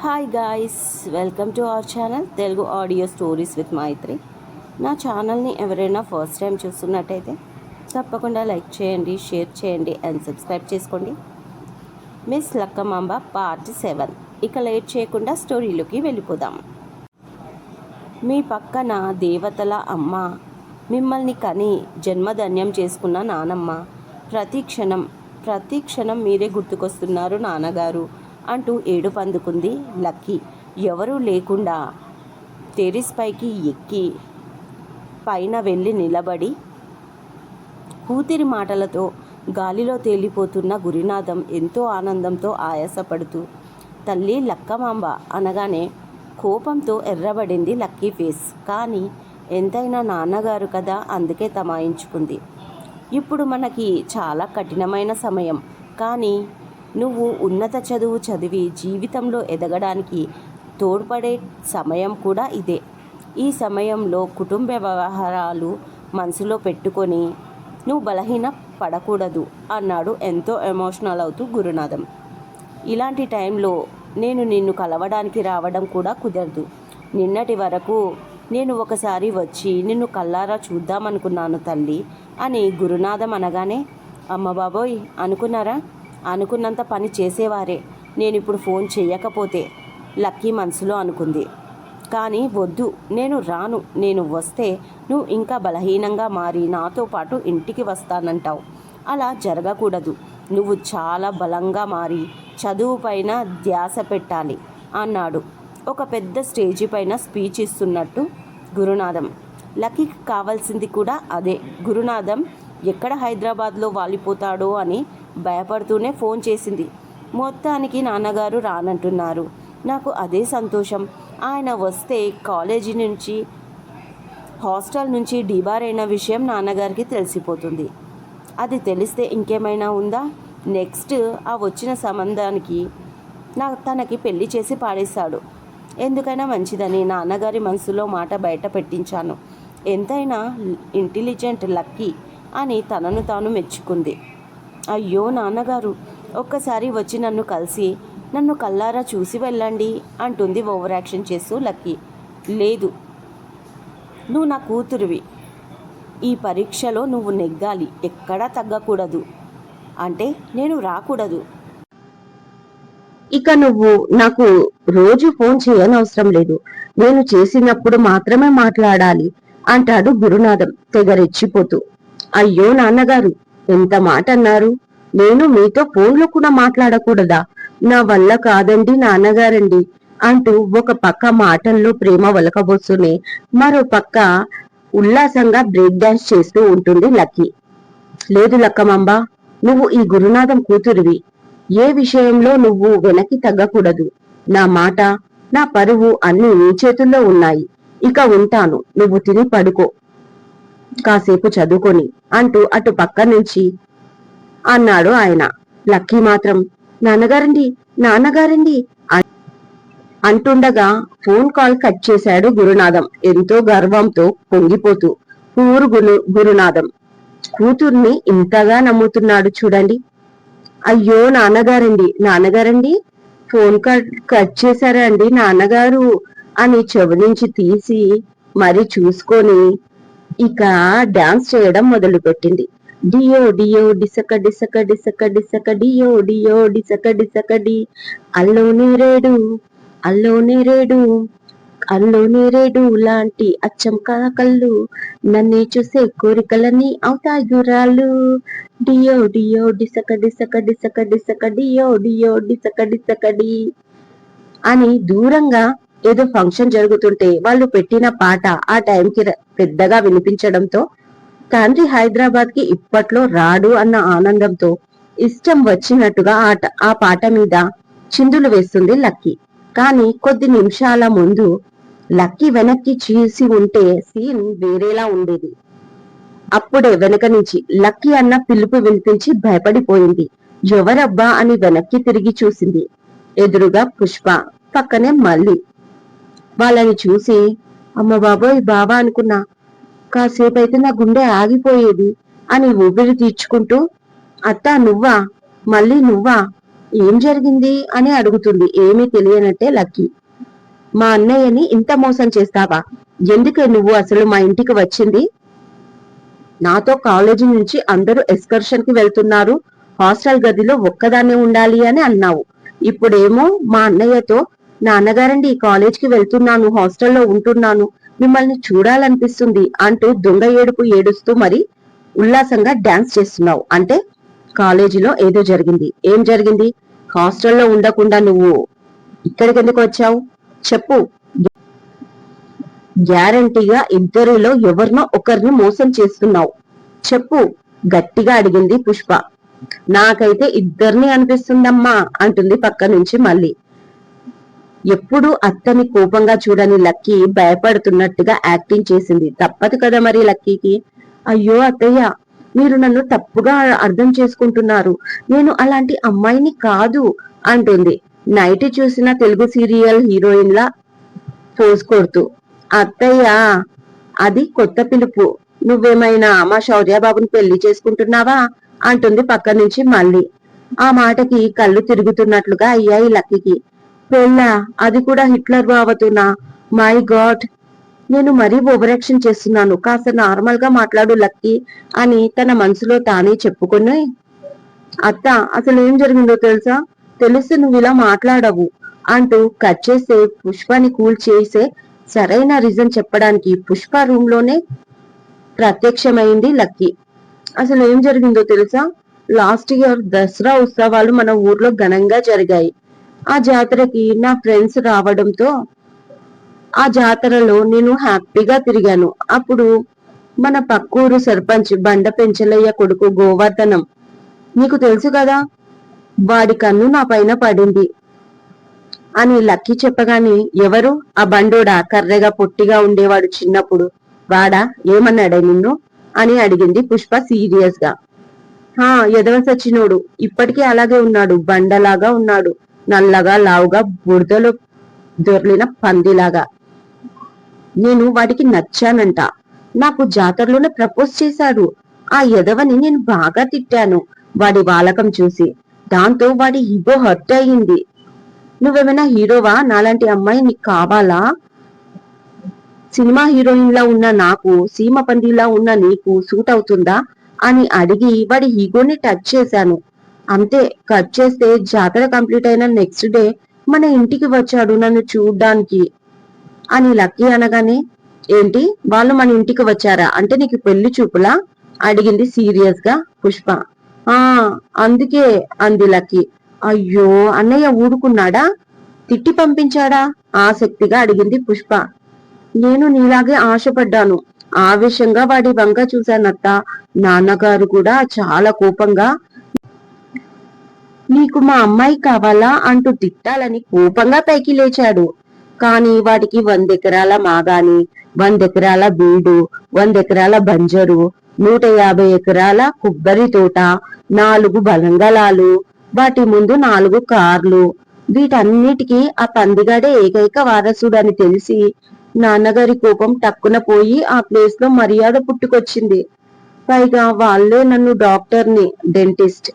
Hi guys, welcome to our channel Telugu audio stories with Maitri. నా ఛానల్ని ఎవరైనా ఫస్ట్ టైం చూస్తున్నట్టయితే తప్పకుండా లైక్ చేయండి, షేర్ చేయండి అండ్ సబ్స్క్రైబ్ చేసుకోండి. Miss Lakkamamba part 7. ఇక లేట్ చేయకుండా స్టోరీలోకి వెళ్ళిపోదాం. మీ పక్కన దేవతల అమ్మ, మిమ్మల్ని కని జన్మధన్యం చేసుకున్న నానమ్మ, ప్రతి క్షణం మీరే గుర్తుకొస్తున్నారు నాన్నగారు అంటూ ఏడుపందుకుంది లక్కీ. ఎవరూ లేకుండా టెర్రస్ పైకి ఎక్కి పైన వెళ్ళి నిలబడి కూతురి మాటలతో గాలిలో తేలిపోతున్న గురునాథం ఎంతో ఆనందంతో ఆయాసపడుతూ తల్లి లక్కమాంబ అనగానే కోపంతో ఎర్రబడింది లక్కీ ఫేస్. కానీ ఎంతైనా నాన్నగారు కదా, అందుకే తమాయించుకుంది. ఇప్పుడు మనకి చాలా కఠినమైన సమయం, కానీ నువ్వు ఉన్నత చదువు చదివి జీవితంలో ఎదగడానికి తోడ్పడే సమయం కూడా ఇదే. ఈ సమయంలో కుటుంబ వ్యవహారాలు మనసులో పెట్టుకొని నువ్వు బలహీన పడకూడదు అన్నాడు ఎంతో ఎమోషనల్ అవుతూ గురునాథం. ఇలాంటి టైంలో నేను నిన్ను కలవడానికి రావడం కూడా కుదరదు. నిన్నటి వరకు నేను ఒకసారి వచ్చి నిన్ను కల్లారా చూద్దామనుకున్నాను తల్లి అని గురునాథం అనగానే, అమ్మ బాబోయ్, అనుకున్నంత పని చేసేవారే, నేను ఇప్పుడు ఫోన్ చేయకపోతే లక్కీ మనసులో అనుకుంది. కానీ వద్దు, నేను రాను. నేను వస్తే నువ్వు ఇంకా బలహీనంగా మారి నాతో పాటు ఇంటికి వస్తానంటావు. అలా జరగకూడదు. నువ్వు చాలా బలంగా మారి చదువు పైన ధ్యాస పెట్టాలి అన్నాడు ఒక పెద్ద స్టేజీ పైన స్పీచ్ ఇస్తున్నట్టు గురునాథం. లక్కీకి కావాల్సింది కూడా అదే. గురునాథం ఎక్కడ హైదరాబాద్లో వాలిపోతాడో అని భయపడుతూనే ఫోన్ చేసింది. మొత్తానికి నాన్నగారు రానంటున్నారు. నాకు అదే సంతోషం. ఆయన వస్తే కాలేజీ నుంచి, హాస్టల్ నుంచి డిబార్ అయిన విషయం నాన్నగారికి తెలిసిపోతుంది. అది తెలిస్తే ఇంకేమైనా ఉందా? నెక్స్ట్ ఆ వచ్చిన సంబంధానికి తనకి పెళ్లి చేసి పాడేశాడు. ఎందుకైనా మంచిదని నాన్నగారి మనసులో మాట బయట పెట్టించాను. ఎంతైనా ఇంటెలిజెంట్ లక్కీ అని తనను తాను మెచ్చుకుంది. అయ్యో నాన్నగారు, ఒక్కసారి వచ్చి నన్ను కలిసి నన్ను కల్లారా చూసి వెళ్ళండి అంటుంది ఓవర్ యాక్షన్ చేస్తూ లక్కీ. లేదు, నువ్వు నా కూతురివి. ఈ పరీక్షలో నువ్వు నెగ్గాలి, ఎక్కడా తగ్గకూడదు. అంటే నేను రాకూడదు. ఇక నువ్వు నాకు రోజు ఫోన్ చేయనవసరం లేదు. నేను చేసినప్పుడు మాత్రమే మాట్లాడాలి అంటాడు గురునాథం తెగరెచ్చిపోతూ. అయ్యో నాన్నగారు, ఎంత మాట అన్నారు. నేను మీతో ఫోన్లో కూడా మాట్లాడకూడదా? నా వల్ల కాదండి నాన్నగారండి అంటూ ఒక పక్క మాటల్లో ప్రేమ వలకబోస్తూనే మరో పక్క ఉల్లాసంగా బ్రేక్ డాన్స్ చేస్తూ ఉంటుంది లక్కీ. లేదు లక్కమాంబ, నువ్వు ఈ గురునాథం కూతురివి. ఏ విషయంలో నువ్వు వెనక్కి తగ్గకూడదు. నా మాట, నా పరువు అన్ని నీ చేతుల్లో ఉన్నాయి. ఇక ఉంటాను, నువ్వు తిని పడుకో, కాసేపు చదువుకొని అంటూ అటు పక్క నుంచి అన్నాడు ఆయన. లక్కీ మాత్రం నాన్నగారండి, నాన్నగారండి అంటుండగా ఫోన్ కాల్ కట్ చేశాడు గురునాథం ఎంతో గర్వంతో పొంగిపోతూ. ఊరు గురునాథం కూతుర్ని ఇంతగా నమ్ముతున్నాడు చూడండి. అయ్యో నాన్నగారండి, నాన్నగారండి, ఫోన్ కట్ చేశారా అండి నాన్నగారు అని చెవి నుంచి తీసి మరి చూసుకొని ఇక డాన్స్ చేయడం మొదలు పెట్టింది. డియో డియో డిసక డిసక డిసక డిసక డియో డియో డిసక డిసక డి, అల్లోనే రేడు, అల్లోనే రేడు, అల్లోనే రేడు లాంటి అచ్చం కళ్ళు, నన్నే చూసే కోరికలని అవుతాయురాలు. డియో డియో డిసక డిసక డిసక డిసక డియో డియో డిసక డిసక డి అని దూరంగా ఏదో ఫంక్షన్ జరుగుతుంటే వాళ్ళు పెట్టిన పాట ఆ టైంకి పెద్దగా వినిపించడంతో తండ్రి హైదరాబాద్ కి ఇప్పట్లో రాడు అన్న ఆనందంతో ఇష్టం వచ్చినట్టుగా ఆ పాట మీద చిందులు వేస్తుంది లక్కీ. కానీ కొద్ది నిమిషాల ముందు లక్కీ వెనక్కి చూసి ఉంటే సీన్ వేరేలా ఉండేది. అప్పుడే వెనక నుంచి లక్కీ అన్న పిలుపు వినిపించి భయపడిపోయింది. ఎవరబ్బా అని వెనక్కి తిరిగి చూసింది. ఎదురుగా పుష్ప, పక్కనే మళ్ళీ. వాళ్ళని చూసి అమ్మ బాబోయ్ బాబా అనుకున్నా. కాసేపైతే నా గుండె ఆగిపోయేది అని ఊపిరి తీర్చుకుంటూ, అత్తా నువ్వా, మళ్ళీ నువ్వా, ఏం జరిగింది అని అడుగుతుంది ఏమీ తెలియనట్టే లక్కీ. మా అన్నయ్యని ఇంత మోసం చేస్తావా? ఎందుకే నువ్వు అసలు మా ఇంటికి వచ్చింది? నాతో కాలేజీ నుంచి అందరూ ఎక్స్కర్షన్ కి వెళ్తున్నారు, హాస్టల్ గదిలో ఒక్కదాన్నే ఉండాలి అని అన్నావు. ఇప్పుడేమో మా అన్నయ్యతో నాన్నగారండి కాలేజ్కి వెళ్తున్నాను, హాస్టల్లో ఉంటున్నాను, మిమ్మల్ని చూడాలనిపిస్తుంది అంటూ దొంగ ఏడుపు ఏడుస్తూ మరి ఉల్లాసంగా డాన్స్ చేస్తున్నావు. అంటే కాలేజీలో ఏదో జరిగింది. ఏం జరిగింది? హాస్టల్లో ఉండకుండా నువ్వు ఇక్కడికి ఎందుకు వచ్చావు చెప్పు. గ్యారంటీగా ఇద్దరిలో ఎవరినో ఒకరిని మోసం చేస్తున్నావు, చెప్పు గట్టిగా అడిగింది పుష్ప. నాకైతే ఇద్దరిని అనిపిస్తుందమ్మా అంటుంది పక్క నుంచి మళ్ళీ. ఎప్పుడు అత్తని కోపంగా చూడని లక్కీ భయపడుతున్నట్టుగా యాక్టింగ్ చేసింది. తప్పదు కదా మరి లక్కీకి. అయ్యో అత్తయ్య, మీరు నన్ను తప్పుగా అర్థం చేసుకుంటున్నారు, నేను అలాంటి అమ్మాయిని కాదు అంటుంది నైట్ చూసిన తెలుగు సీరియల్ హీరోయిన్ లా పోజ్ కొడుతూ. అత్తయ్య, అది కొత్త పిలుపు, నువ్వేమైనా మా శౌర్యబాబుని పెళ్లి చేసుకుంటున్నావా అంటుంది పక్క నుంచి మళ్ళీ. ఆ మాటకి కళ్ళు తిరుగుతున్నట్లుగా అయ్యాయి లక్కీకి. పెళ్ళా? అది కూడా హిట్లర్ బావతోనా? మై గాడ్, నేను మరీ ఓవరాక్షన్ చేస్తున్నాను, కాస్త నార్మల్ గా మాట్లాడు లక్కీ అని తన మనసులో తానే చెప్పుకుని, అత్త అసలు ఏం జరిగిందో తెలుసా? తెలిస్తే నువ్వు ఇలా మాట్లాడవు అంటూ కట్ చేసే పుష్పని కూల్ చేసే సరైన రీజన్ చెప్పడానికి పుష్ప రూమ్ లోనే ప్రత్యక్షమైంది లక్కీ. అసలు ఏం జరిగిందో తెలుసా? లాస్ట్ ఇయర్ దసరా ఉత్సవాలు మన ఊర్లో ఘనంగా జరిగాయి. ఆ జాతరకి నా ఫ్రెండ్స్ రావడంతో ఆ జాతరలో నేను హ్యాపీగా తిరిగాను. అప్పుడు మన పక్కూరు సర్పంచ్ బండ పెంచలయ్య కొడుకు గోవర్ధనం, నీకు తెలుసు కదా, వాడి కన్ను నా పైన పడింది అని లక్కీ చెప్పగానే, ఎవరు ఆ బండోడా, కర్రెగా పొట్టిగా ఉండేవాడు చిన్నప్పుడు, వాడా? ఏమన్నాడే నిన్ను అని అడిగింది పుష్ప సీరియస్ గా. హా, ఎదవ సచ్చినోడు, ఇప్పటికీ అలాగే ఉన్నాడు, బండలాగా ఉన్నాడు, నల్లగా లావుగా బురదలో దొర్లిన పందిలాగా. నేను వాడికి నచ్చానంట, నాకు జాతరలోనే ప్రపోజ్ చేశాడు. ఆ ఎదవని నేను బాగా తిట్టాను వాడి వాలకం చూసి, దాంతో వాడి ఈగో హర్ట్ అయ్యింది. నువ్వేమైనా హీరోవా? నాలాంటి అమ్మాయి నీకు కావాలా? సినిమా హీరోయిన్ లా ఉన్న నాకు, సీమ పందిలా ఉన్న నీకు సూట్ అవుతుందా అని అడిగి వాడి ఈగోని టచ్ చేశాను. అంతే, కట్ చేస్తే జాతర కంప్లీట్ అయిన నెక్స్ట్ డే మన ఇంటికి వచ్చాడు నన్ను చూడ్డానికి అని లక్కీ అనగానే, ఏంటి వాళ్ళు మన ఇంటికి వచ్చారా? అంటే నీకు పెళ్లి చూపులా అడిగింది సీరియస్ గా పుష్ప. ఆ అందుకే అంది లక్కీ. అయ్యో, అన్నయ్య ఊరుకున్నాడా? తిట్టి పంపించాడా ఆసక్తిగా అడిగింది పుష్ప. నేను నీలాగే ఆశపడ్డాను, ఆవేశంగా వాడి వంక చూశానత్త. నాన్నగారు కూడా చాలా కోపంగా నీకు మా అమ్మాయి కావాలా అంటూ తిట్టాలని కోపంగా పైకి లేచాడు. కాని వాటికి 100 ఎకరాల మాగాని, 100 ఎకరాల బీడు, 100 ఎకరాల బంజరు, 150 ఎకరాల కొబ్బరి తోట, 4 బంగళాలు, వాటి ముందు 4 కార్లు, వీటన్నిటికీ ఆ పందిగాడే ఏకైక వారసుడు అని తెలిసి నాన్నగారి కోపం టక్కున పోయి ఆ ప్లేస్ లో మర్యాద పుట్టుకొచ్చింది. పైగా వాళ్ళే నన్ను డాక్టర్ని, డెంటిస్ట్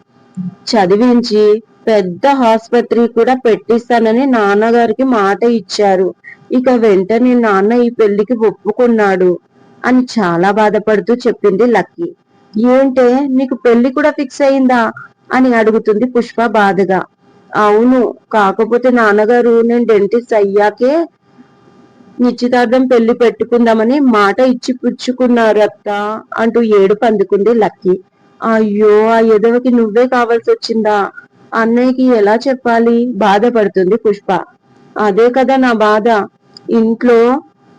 చదివించి పెద్ద ఆసుపత్రి కూడా పెట్టిస్తానని నాన్నగారికి మాట ఇచ్చారు. ఇక వెంటనే నాన్న ఈ పెళ్లికి ఒప్పుకున్నాడు అని చాలా బాధపడుతూ చెప్పింది లక్కీ. ఏంటే, నీకు పెళ్లి కూడా ఫిక్స్ అయిందా అని అడుగుతుంది పుష్ప బాధగా. అవును, కాకపోతే నాన్నగారు నేను డెంటిస్ట్ అయ్యాకే నిశ్చితార్థం పెళ్లి పెట్టుకుందామని మాట ఇచ్చి పుచ్చుకున్నారు అత్త అంటూ ఏడుపు అందుకుంది లక్కీ. అయ్యో, ఆ ఎదవకి నువ్వే కావాల్సి వచ్చిందా? అన్నయ్యకి ఎలా చెప్పాలి బాధపడుతుంది పుష్ప. అదే కదా నా బాధ, ఇంట్లో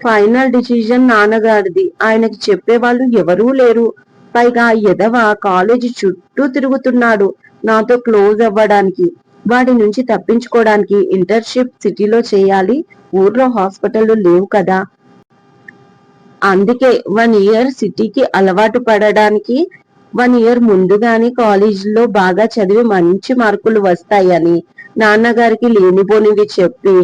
ఫైనల్ డిసిజన్ నాన్నగారిది, ఆయనకి చెప్పేవాళ్ళు ఎవరూ లేరు. పైగా ఎదవ కాలేజీ చుట్టూ తిరుగుతున్నాడు నాతో క్లోజ్ అవ్వడానికి, వాడి నుంచి తప్పించుకోవడానికి. ఇంటర్న్షిప్ సిటీలో చేయాలి, ఊర్లో హాస్పిటల్ లేవు కదా, అందుకే 1 ఇయర్ సిటీకి అలవాటు పడడానికి 1 ఇయర్ ముందుగానే కాలేజీలో బాగా చదివి మంచి మార్కులు వస్తాయని నాన్నగారికి లేనిపోనివి చెప్పి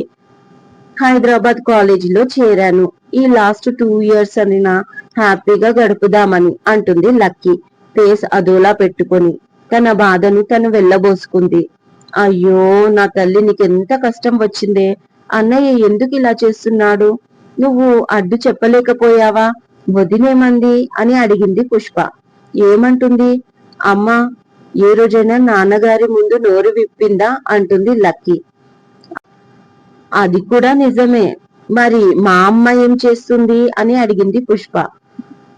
హైదరాబాద్ కాలేజీలో చేరాను. ఈ లాస్ట్ 2 ఇయర్స్ అనినా హ్యాపీగా గడుపుదామని అంటుంది లక్కీ ఫేస్ అదోలా పెట్టుకొని. తన బాధను తను వెళ్ళబోసుకుంది. అయ్యో నా తల్లి, నీకెంత కష్టం వచ్చిందే. అన్నయ్య ఎందుకు ఇలా చేస్తున్నాడు? నువ్వు అడ్డు చెప్పలేకపోయావా? వదినేమంది అని అడిగింది పుష్ప. ఏమంటుంది? అమ్మా, ఏ రోజైనా నాన్నగారి ముందు నోరు విప్పిందా అంటుంది లక్కీ. అది కూడా నిజమే. మరి మా అమ్మ ఏం చేస్తుంది అని అడిగింది పుష్ప.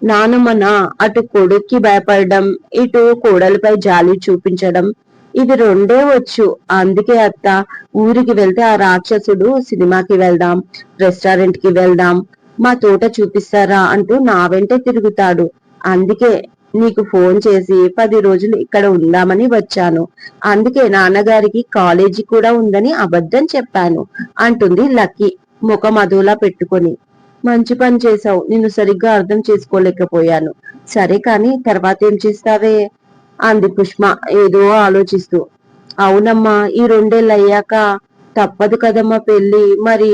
నానమ్మనా అటు కొడుక్కి భయపడడం, ఇటు కోడలిపై జాలి చూపించడం, ఇవి రెండే వచ్చు. అందుకే అత్త, ఊరికి వెళ్తే ఆ రాక్షసుడు సినిమాకి వెళ్దాం, రెస్టారెంట్ కి వెళ్దాం, మా తోట చూపిస్తారా అంటూ నా వెంటే తిరుగుతాడు. అందుకే నీకు ఫోన్ చేసి 10 రోజులు ఇక్కడ ఉందామని వచ్చాను. అందుకే నాన్నగారికి కాలేజీ కూడా ఉందని అబద్ధం చెప్పాను అంటుంది లక్కీ ముఖం అదోలా పెట్టుకొని. మంచి పని చేశావు. నిన్ను సరిగ్గా అర్థం చేసుకోలేకపోయాను. సరే కాని తర్వాత ఏం చేస్తావే అంది పుష్ప ఏదో ఆలోచిస్తూ. అవునమ్మా, ఈ 2 ఏళ్ళు అయ్యాక తప్పదు కదమ్మా పెళ్లి. మరి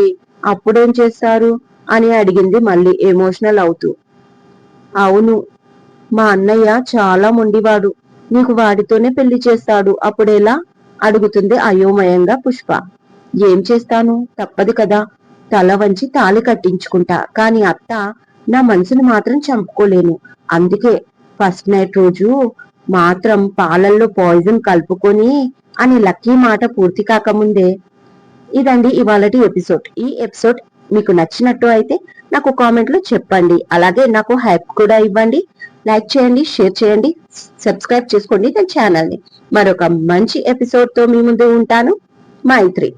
అప్పుడేం చేస్తారు అని అడిగింది మళ్ళీ ఎమోషనల్ అవుతూ. అవును, మా అన్నయ్య చాలా మొండివాడు. నీకు వాడితోనే పెళ్లి చేస్తాడు. అప్పుడెలా అడుగుతుంది అయోమయంగా పుష్ప. ఏం చేస్తాను, తప్పదు కదా. తల వంచి తాళి కట్టించుకుంటా. కాని అత్త, నా మనసును మాత్రం చంపుకోలేను. అందుకే ఫస్ట్ నైట్ రోజు మాత్రం పాలల్లో పాయిజన్ కలుపుకొని అని లక్కీ మాట పూర్తి కాకముందే. ఇదండి ఇవాళటి ఎపిసోడ్. ఈ ఎపిసోడ్ మీకు నచ్చినట్టు అయితే నాకు కామెంట్ లో చెప్పండి. అలాగే నాకు హైప్ కూడా ఇవ్వండి. లైక్ చేయండి, షేర్ చేయండి, సబ్స్క్రైబ్ చేసుకోండి నా ఛానల్ ని. మరొక మంచి ఎపిసోడ్ తో మీ ముందు ఉంటాను. మైత్రి.